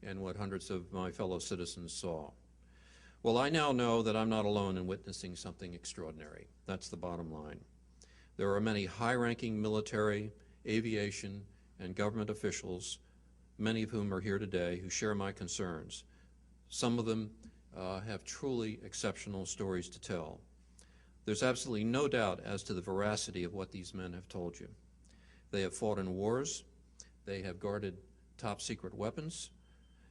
and what hundreds of my fellow citizens saw. Well, I now know that I'm not alone in witnessing something extraordinary. That's the bottom line. There are many high-ranking military, aviation, and government officials, many of whom are here today, who share my concerns. Some of them have truly exceptional stories to tell. There's absolutely no doubt as to the veracity of what these men have told you. They have fought in wars, they have guarded top-secret weapons,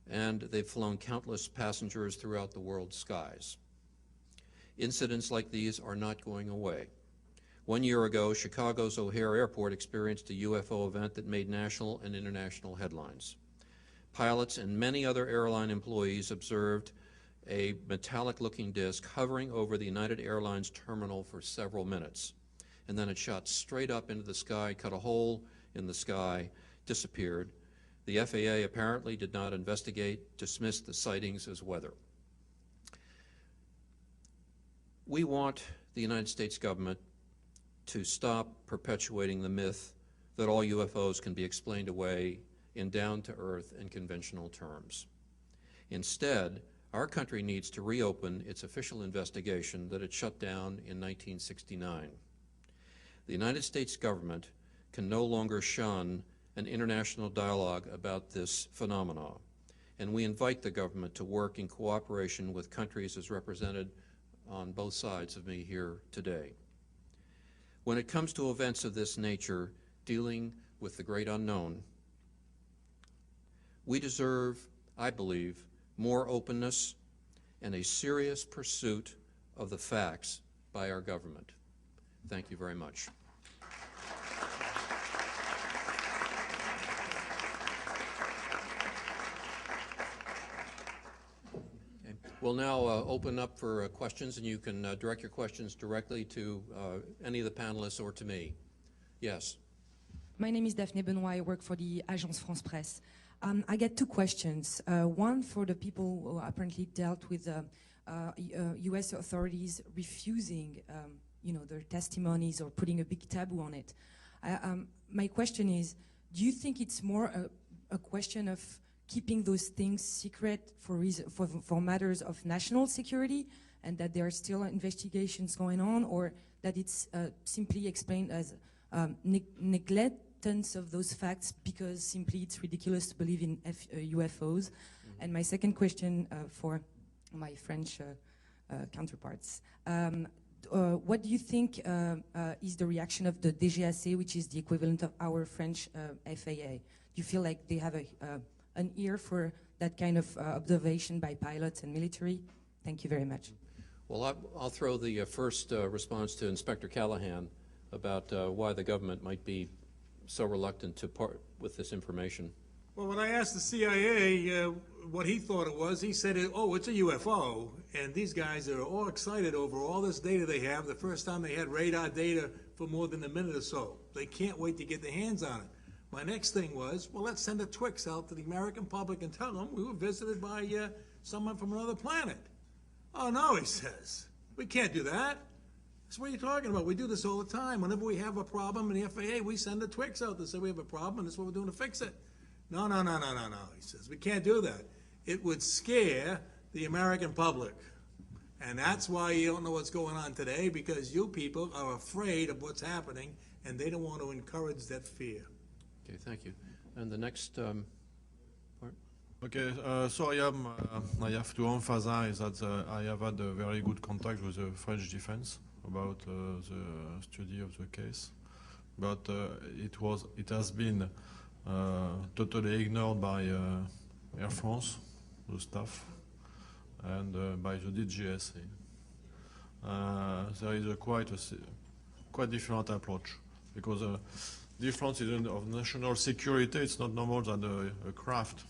and they've flown countless passengers throughout the world's skies. Incidents like these are not going away. 1 year ago, Chicago's O'Hare Airport experienced a UFO event that made national and international headlines. Pilots and many other airline employees observed a metallic-looking disc hovering over the United Airlines terminal for several minutes, and then it shot straight up into the sky, cut a hole in the sky, disappeared. The FAA apparently did not investigate, dismissed the sightings as weather. We want the United States government to stop perpetuating the myth that all UFOs can be explained away in down-to-earth and conventional terms. Instead, our country needs to reopen its official investigation that it shut down in 1969. The United States government can no longer shun an international dialogue about this phenomenon, and we invite the government to work in cooperation with countries as represented on both sides of me here today. When it comes to events of this nature, dealing with the great unknown, we deserve, I believe, more openness and a serious pursuit of the facts by our government. Thank you very much. We'll now open up for questions, and you can direct your questions directly to any of the panelists or to me. Yes. My name is Daphne Benoit. I work for the Agence France Presse. I get two questions. One for the people who apparently dealt with U.S. authorities refusing, their testimonies or putting a big taboo on it. My question is, do you think it's more a question of keeping those things secret for matters of national security, and that there are still investigations going on, or that it's simply explained as negligence of those facts because simply it's ridiculous to believe in UFOs? And my second question for my French counterparts. What do you think is the reaction of the DGAC, which is the equivalent of our French FAA? Do you feel like they have an ear for that kind of observation by pilots and military? Thank you very much. Well, I'll throw the first response to Inspector Callahan about why the government might be so reluctant to part with this information. Well, when I asked the CIA what he thought it was, he said, oh, it's a UFO. And these guys are all excited over all this data they have. The first time they had radar data for more than a minute or so. They can't wait to get their hands on it. My next thing was, well, let's send a Twix out to the American public and tell them we were visited by someone from another planet. Oh, no, he says. We can't do that. That's what you're talking about. We do this all the time. Whenever we have a problem in the FAA, we send a Twix out to say we have a problem, and this is what we're doing to fix it. No, he says. We can't do that. It would scare the American public. And that's why you don't know what's going on today, because you people are afraid of what's happening, and they don't want to encourage that fear. Okay, thank you. And the next part? Okay, so I have to emphasize that I have had a very good contact with the French defense about the study of the case, but it has been totally ignored by Air France, the staff, and by the DGSA. There is a quite different approach, because difference of national security. It's not normal that a craft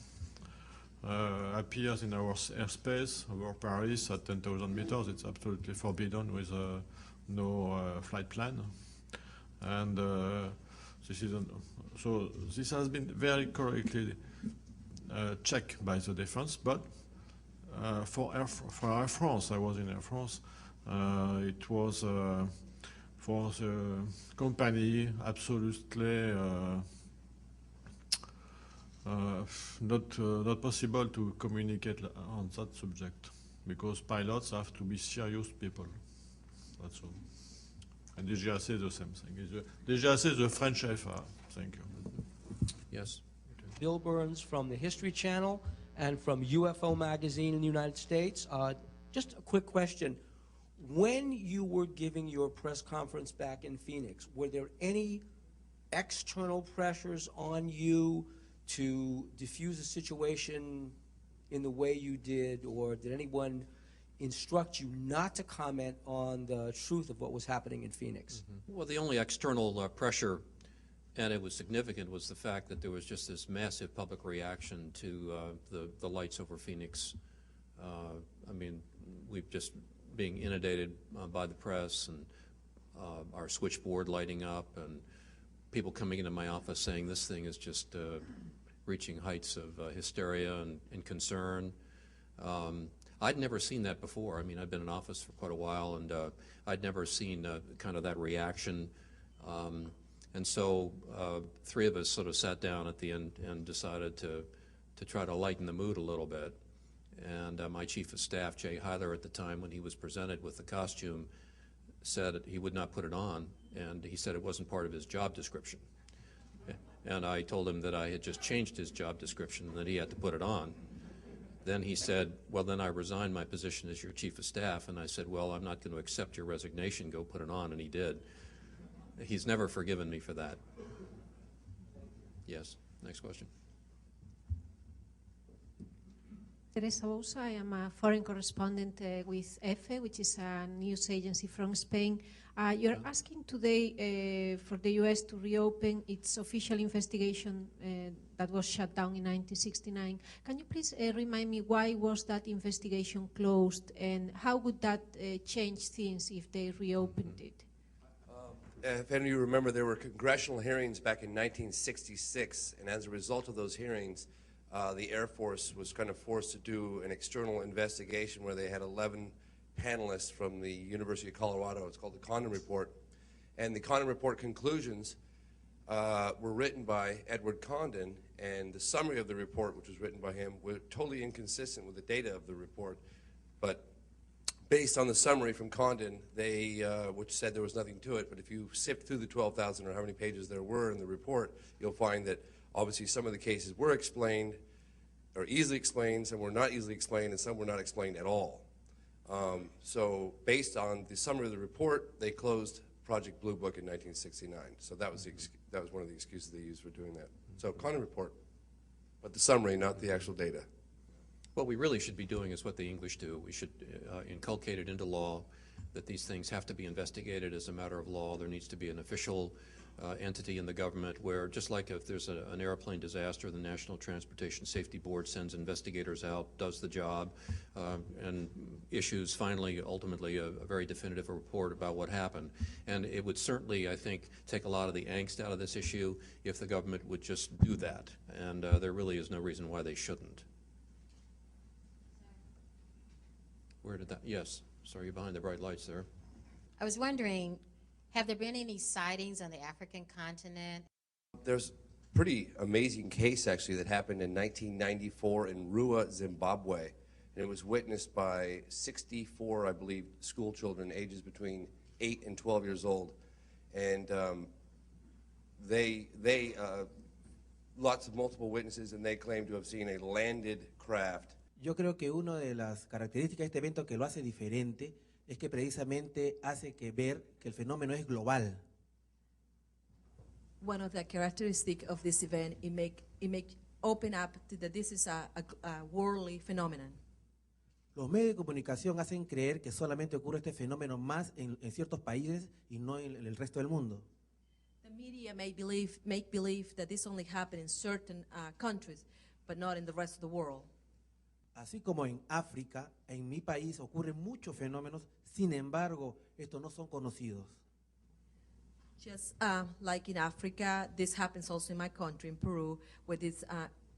appears in our airspace over Paris at 10,000 meters. It's absolutely forbidden with no flight plan, and so this has been very correctly checked by the defense. But for Air France, I was in Air France. It was for the company absolutely Not possible to communicate on that subject because pilots have to be serious people. That's all. And DGAC is the same thing. DGAC is the French FA. Thank you. Yes? Bill Burns from the History Channel and from UFO Magazine in the United States. Just a quick question. When you were giving your press conference back in Phoenix, were there any external pressures on you to diffuse the situation in the way you did, or did anyone instruct you not to comment on the truth of what was happening in Phoenix? Well, the only external pressure, and it was significant, was the fact that there was just this massive public reaction to the lights over Phoenix. I mean, we've just being inundated by the press and our switchboard lighting up and people coming into my office saying this thing is just reaching heights of hysteria and concern. I'd never seen that before. I mean, I've been in office for quite a while, and I'd never seen kind of that reaction. And so three of us sort of sat down at the end and decided to try to lighten the mood a little bit. And my chief of staff, Jay Hyler, at the time when he was presented with the costume, said that he would not put it on, and he said it wasn't part of his job description. And I told him that I had just changed his job description and that he had to put it on. Then he said, well, then I resigned my position as your chief of staff. And I said, well, I'm not going to accept your resignation. Go put it on. And he did. He's never forgiven me for that. Yes. Next question. Teresa Bouza, I am a foreign correspondent with EFE, which is a news agency from Spain. You're asking today for the U.S. to reopen its official investigation that was shut down in 1969. Can you please remind me why was that investigation closed, and how would that change things if they reopened it? If any of you remember, there were congressional hearings back in 1966, and as a result of those hearings, the Air Force was kind of forced to do an external investigation where they had 11 panelists from the University of Colorado. It's called the Condon Report. And the Condon Report conclusions were written by Edward Condon, and the summary of the report, which was written by him, were totally inconsistent with the data of the report. But based on the summary from Condon, they, which said there was nothing to it, but if you sift through the 12,000 or how many pages there were in the report, you'll find that obviously some of the cases were explained, or easily explained, some were not easily explained, and some were not explained at all. So based on the summary of the report, they closed Project Blue Book in 1969. So that was one of the excuses they used for doing that. So Condon Report, but the summary, not the actual data. What we really should be doing is what the English do. We should inculcate it into law that these things have to be investigated as a matter of law. There needs to be an official entity in the government where, just like if there's an airplane disaster, the National Transportation Safety Board sends investigators out, does the job, and issues finally, ultimately, a very definitive report about what happened. And it would certainly, I think, take a lot of the angst out of this issue if the government would just do that. And there really is no reason why they shouldn't. Where did that? Yes. Sorry, you're behind the bright lights there. I was wondering, have there been any sightings on the African continent? There's a pretty amazing case, actually, that happened in 1994 in Rua, Zimbabwe. And it was witnessed by 64, I believe, school children, ages between 8 and 12 years old. And lots of multiple witnesses, and they claim to have seen a landed craft. Yo creo que una de las características de este evento que lo hace diferente es que precisamente hace que ver que el fenómeno es global. One of the characteristics of this event, it make open up to that this is a worldly phenomenon. Los medios de comunicación hacen creer que solamente ocurre este fenómeno más en ciertos países y no en el resto del mundo. The media make believe that this only happens in certain countries, but not in the rest of the world. Así como en África, en mi país ocurren muchos fenómenos, sin embargo, estos no son conocidos. Just like in Africa, this happens also in my country, in Peru, where these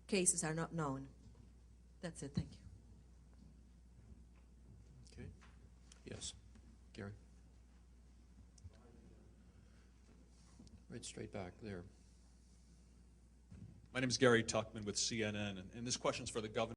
cases are not known. That's it, thank you. Okay. Yes. Gary? Right straight back there. My name is Gary Tuckman with CNN, and this question's for the governor.